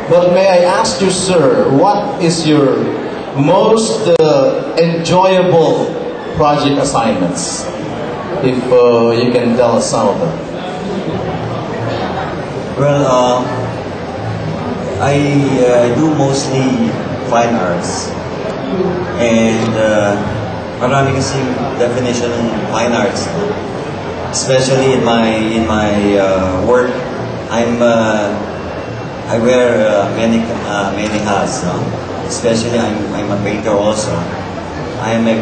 But may I ask you, sir, what is your most enjoyable project assignments? If you can tell us some of them. Well, I do mostly fine arts. And marami kasing definition ng fine arts. Especially in my work, I wear many hats, no? Especially I'm a painter also. I'm a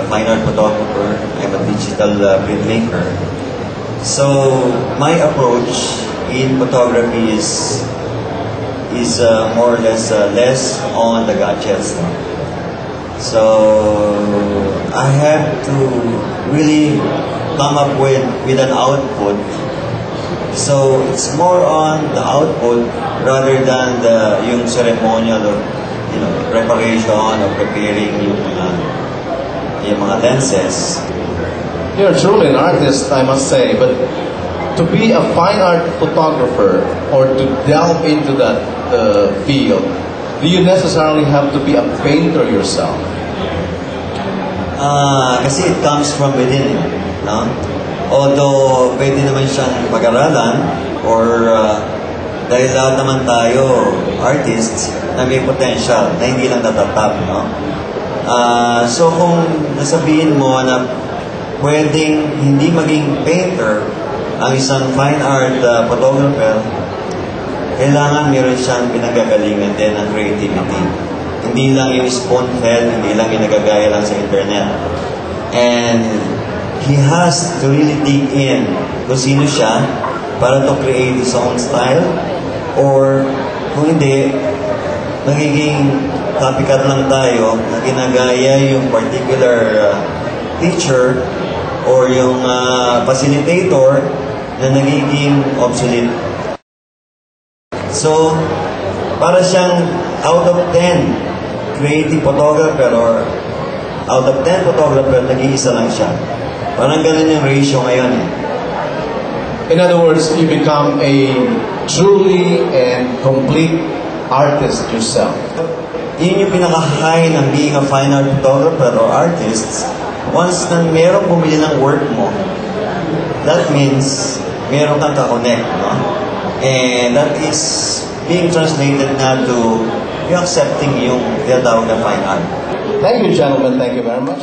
fine art photographer. I'm a digital printmaker. So my approach in photography is more or less less on the gadgets, no? So I have to really come up with an output. So it's more on the output rather than yung ceremonial of preparation or preparing yung mga lenses. You're truly an artist, I must say, but to be a fine art photographer or to delve into that field, do you necessarily have to be a painter yourself? Kasi it comes from within, no? Although pwede naman siyang pag-aralan or dahil lahat naman tayo artists na may potential na hindi lang natatap, no? So kung nasabihin mo na pwedeng hindi maging painter ang isang fine art photographer, kailangan meron siyang pinagagalingan din ng creativity. Hindi lang yung spoon-fed, hindi lang yung nagagaya lang sa internet. And he has to really dig in kung sino siya para to create his own style, or kung hindi, magiging copycat lang tayo na ginagaya yung particular teacher or yung facilitator na nagiging obsolete. So, para siyang out of 10 creative photographer or out of 10 photographer, nag-iisa lang siya. Parang ganun yung ratio ngayon eh. In other words, you become a truly and complete artist yourself. Yun yung pinaka-high ng being a fine art photographer or artist. Once na merong bumili ng work mo, that means meron kang ka-connect, no? And that is being translated na to you accepting yung tinatawag na fine art. Thank you, gentlemen. Thank you very much.